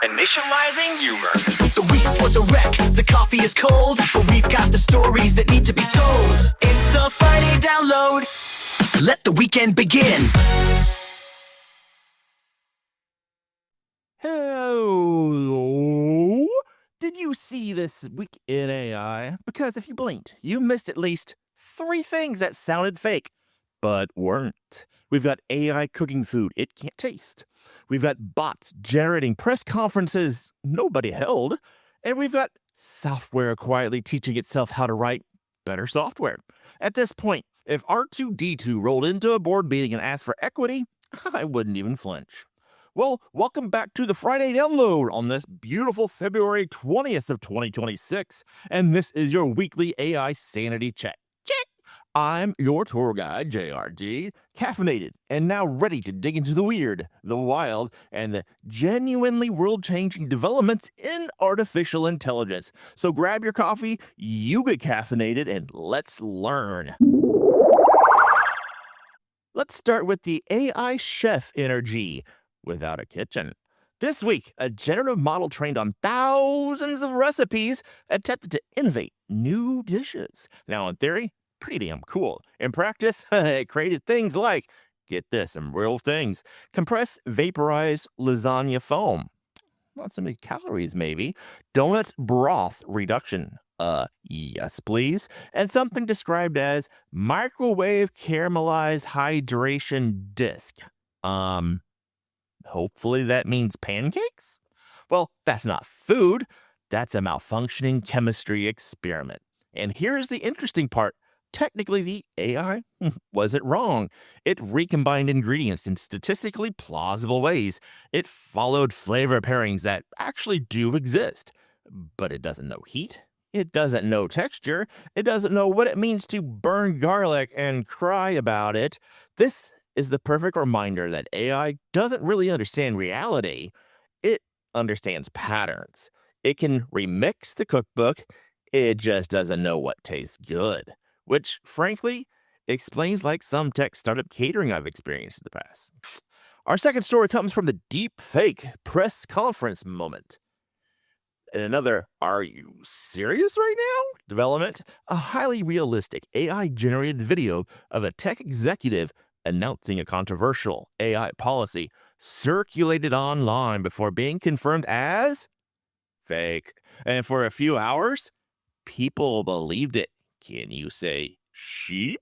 Initializing humor. The week was a wreck, the coffee is cold, but we've got the stories that need to be told. It's the Friday download. Let the weekend begin. Hello. Did you see this week in AI? Because if you blinked, you missed at least 3 things that sounded fake, but weren't. We've got AI cooking food it can't taste. We've got bots generating press conferences nobody held. And we've got software quietly teaching itself how to write better software. At this point, if R2-D2 rolled into a board meeting and asked for equity, I wouldn't even flinch. Well, welcome back to the Friday download on this beautiful February 20th of 2026. And this is your weekly AI sanity check. Check! I'm your tour guide, JRD, caffeinated and now ready to dig into the weird, the wild, and the genuinely world-changing developments in artificial intelligence. So grab your coffee, you get caffeinated, and let's learn. Let's start with the AI chef energy without a kitchen. This week, a generative model trained on thousands of recipes attempted to innovate new dishes. Now, in theory, pretty damn cool. In practice, it created things like, get this, some real things, compress vaporized lasagna foam. Not so many calories, maybe. Donut broth reduction. Yes, please. And something described as microwave caramelized hydration disc. Hopefully that means pancakes? Well, that's not food. That's a malfunctioning chemistry experiment. And here's the interesting part. Technically, the AI wasn't wrong. It recombined ingredients in statistically plausible ways. It followed flavor pairings that actually do exist. But it doesn't know heat. It doesn't know texture. It doesn't know what it means to burn garlic and cry about it. This is the perfect reminder that AI doesn't really understand reality. It understands patterns. It can remix the cookbook. It just doesn't know what tastes good. Which, frankly, explains like some tech startup catering I've experienced in the past. Our second story comes from the Deepfake press conference moment. In another, are you serious right now? Development, a highly realistic AI-generated video of a tech executive announcing a controversial AI policy circulated online before being confirmed as fake. And for a few hours, people believed it. Can you say sheep?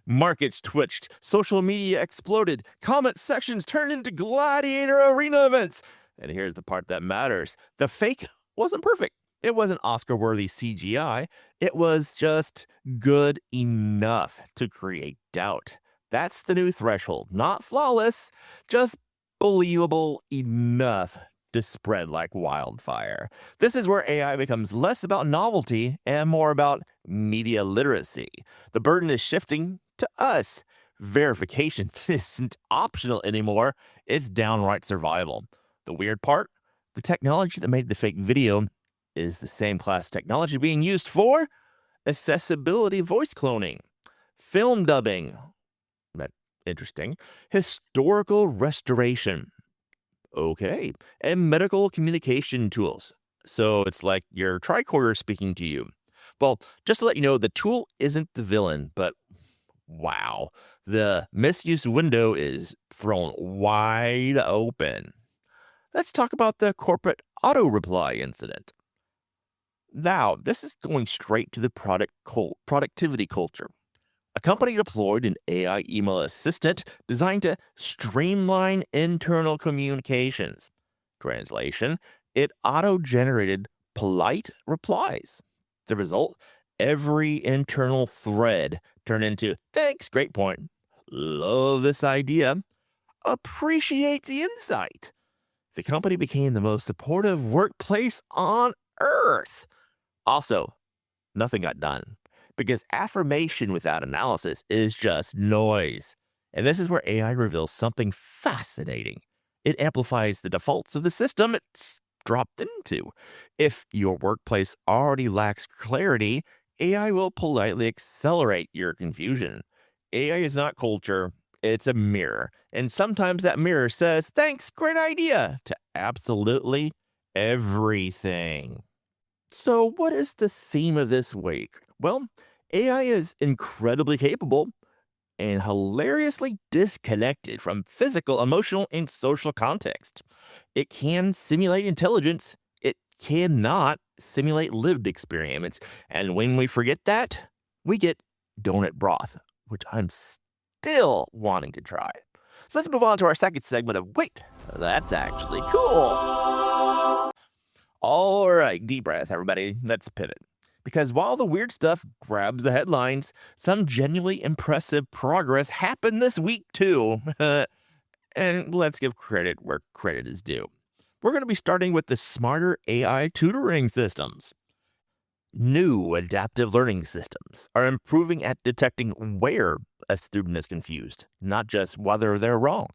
Markets twitched, social media exploded, comment sections turned into gladiator arena events. And here's the part that matters. The fake wasn't perfect. It wasn't Oscar-worthy CGI. It was just good enough to create doubt. That's the new threshold. Not flawless, just believable enough to spread like wildfire. This is where AI becomes less about novelty and more about media literacy. The burden is shifting to us. Verification isn't optional anymore. It's downright survival. The weird part, the technology that made the fake video is the same class technology being used for accessibility voice cloning, film dubbing, interesting, historical restoration, okay, and medical communication tools. So it's like your tricorder speaking to you. Well, just to let you know, the tool isn't the villain, but wow, the misuse window is thrown wide open. Let's talk about the corporate auto reply incident. Now, this is going straight to the productivity culture. A company deployed an AI email assistant designed to streamline internal communications. Translation, it auto-generated polite replies. The result, every internal thread turned into, thanks, great point, love this idea, appreciate the insight. The company became the most supportive workplace on earth. Also, nothing got done. Because affirmation without analysis is just noise. And this is where AI reveals something fascinating. It amplifies the defaults of the system it's dropped into. If your workplace already lacks clarity, AI will politely accelerate your confusion. AI is not culture, it's a mirror. And sometimes that mirror says, thanks, great idea, to absolutely everything. So, what is the theme of this week? Well, AI is incredibly capable and hilariously disconnected from physical, emotional, and social context. It can simulate intelligence, it cannot simulate lived experience. And when we forget that, we get donut broth, which I'm still wanting to try. So let's move on to our second segment of Wait, that's actually cool. All right, deep breath, everybody. Let's pivot. Because while the weird stuff grabs the headlines, some genuinely impressive progress happened this week, too. And let's give credit where credit is due. We're going to be starting with the smarter AI tutoring systems. New adaptive learning systems are improving at detecting where a student is confused, not just whether they're wrong.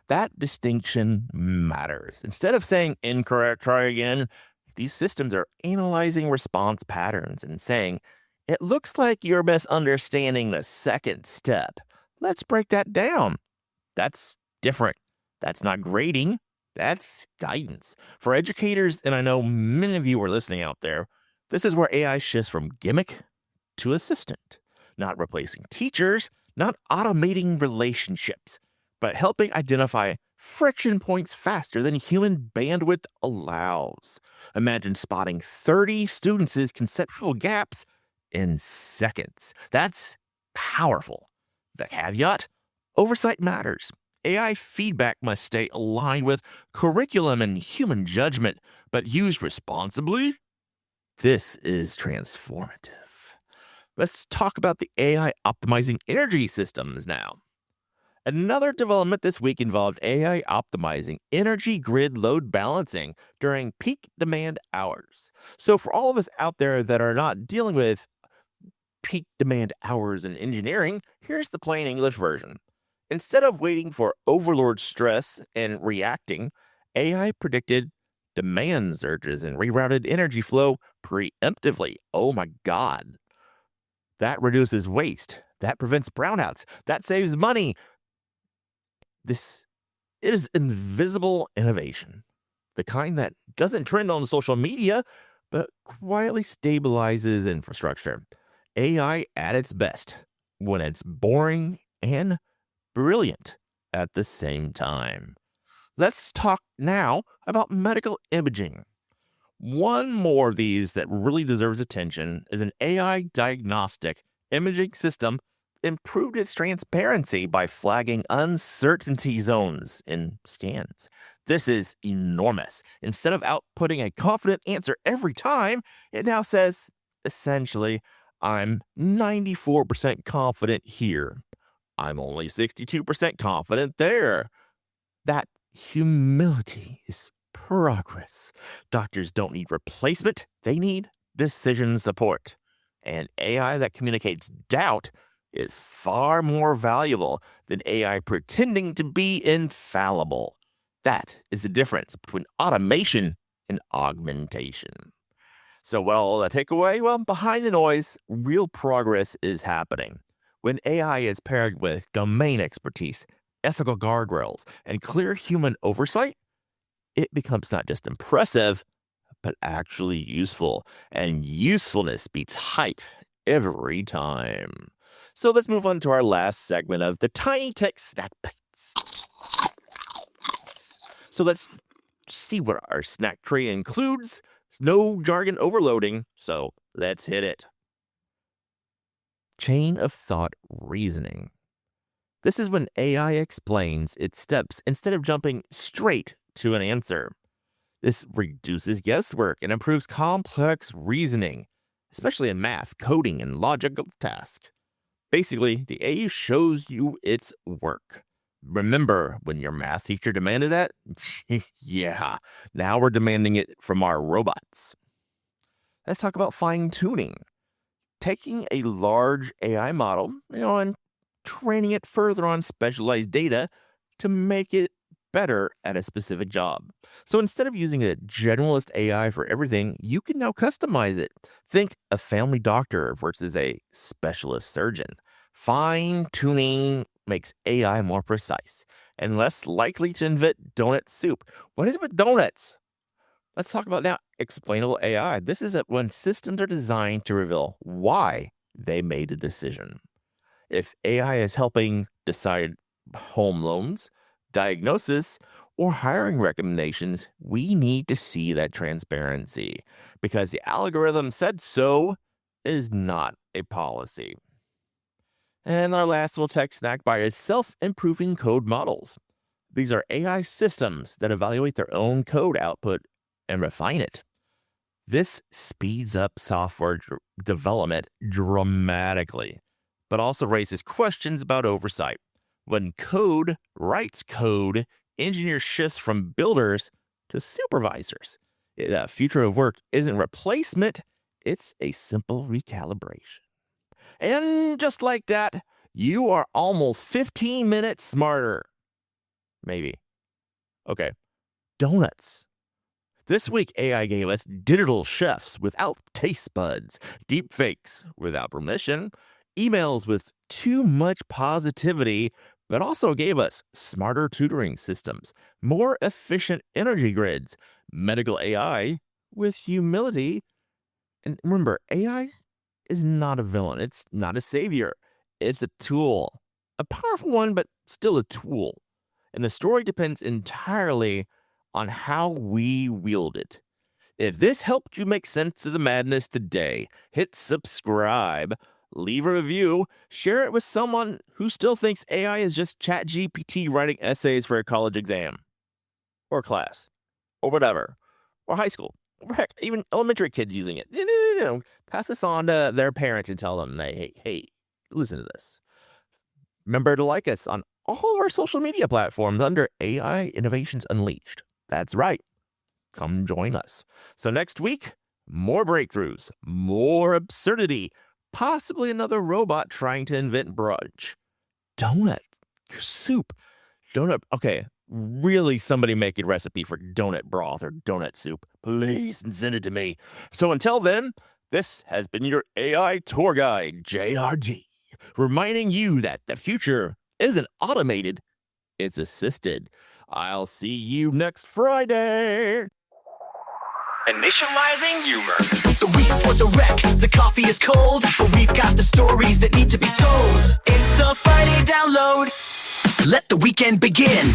That distinction matters. Instead of saying incorrect, try again, these systems are analyzing response patterns and saying, it looks like you're misunderstanding the second step. Let's break that down. That's different. That's not grading. That's guidance. For educators, and I know many of you are listening out there, this is where AI shifts from gimmick to assistant, not replacing teachers, not automating relationships, but helping identify friction points faster than human bandwidth allows. Imagine spotting 30 students' conceptual gaps in seconds. That's powerful. The caveat: oversight matters. AI feedback must stay aligned with curriculum and human judgment, but used responsibly. This is transformative. Let's talk about the AI optimizing energy systems now. Another development this week involved AI optimizing energy grid load balancing during peak demand hours. So, for all of us out there that are not dealing with peak demand hours in engineering, here's the plain English version. Instead of waiting for overload stress and reacting, AI predicted demand surges and rerouted energy flow preemptively. Oh my God. That reduces waste. That prevents brownouts. That saves money. This is invisible innovation, the kind that doesn't trend on social media, but quietly stabilizes infrastructure. AI at its best when it's boring and brilliant at the same time. Let's talk now about medical imaging. One more of these that really deserves attention is an AI diagnostic imaging system improved its transparency by flagging uncertainty zones in scans. This is enormous. Instead of outputting a confident answer every time, it now says, essentially, I'm 94% confident here. I'm only 62% confident there. That humility is progress. Doctors don't need replacement, they need decision support. And AI that communicates doubt is far more valuable than AI pretending to be infallible. That is the difference between automation and augmentation. So, well, the takeaway? Well, behind the noise, real progress is happening. When AI is paired with domain expertise, ethical guardrails, and clear human oversight, it becomes not just impressive, but actually useful. And usefulness beats hype every time. So let's move on to our last segment of the Tiny Tech Snack Bites. So let's see what our snack tray includes. No jargon overloading, so let's hit it. Chain of thought reasoning. This is when AI explains its steps instead of jumping straight to an answer. This reduces guesswork and improves complex reasoning, especially in math, coding, and logical tasks. Basically, the AI shows you its work. Remember when your math teacher demanded that? Yeah, now we're demanding it from our robots. Let's talk about fine tuning. Taking a large AI model, and training it further on specialized data to make it better at a specific job. So instead of using a generalist AI for everything, you can now customize it. Think a family doctor versus a specialist surgeon. Fine tuning makes AI more precise and less likely to invent donut soup. What is it with donuts? Let's talk about now explainable AI. This is when systems are designed to reveal why they made the decision. If AI is helping decide home loans, diagnosis, or hiring recommendations, we need to see that transparency because the algorithm said so is not a policy. And our last little tech snack bar is self-improving code models. These are AI systems that evaluate their own code output and refine it. This speeds up software development dramatically, but also raises questions about oversight. When code writes code, engineers shifts from builders to supervisors. The future of work isn't replacement, it's a simple recalibration. And just like that, you are almost 15 minutes smarter. Maybe. Okay. Donuts. This week, AI gave us digital chefs without taste buds, deepfakes without permission, emails with too much positivity, but also gave us smarter tutoring systems, more efficient energy grids, medical AI with humility. And remember, AI is not a villain. It's not a savior. It's a tool, a powerful one, but still a tool. And the story depends entirely on how we wield it. If this helped you make sense of the madness today, hit subscribe, leave a review, share it with someone who still thinks AI is just ChatGPT writing essays for a college exam, or class, or whatever, or high school, or heck, even elementary kids using it. No. Pass this on to their parents and tell them, hey, listen to this. Remember to like us on all our social media platforms under AI Innovations Unleashed. That's right. Come join us. So next week, more breakthroughs, more absurdity, possibly another robot trying to invent brunch. Donut soup. Okay, really somebody make a recipe for donut broth or donut soup, please, and send it to me. So until then, this has been your AI tour guide, JRD, reminding you that the future isn't automated, it's assisted. I'll see you next Friday. Initializing humor. The week was a wreck, the coffee is cold, but we've got the stories that need to be told. It's the Friday download. Let the weekend begin.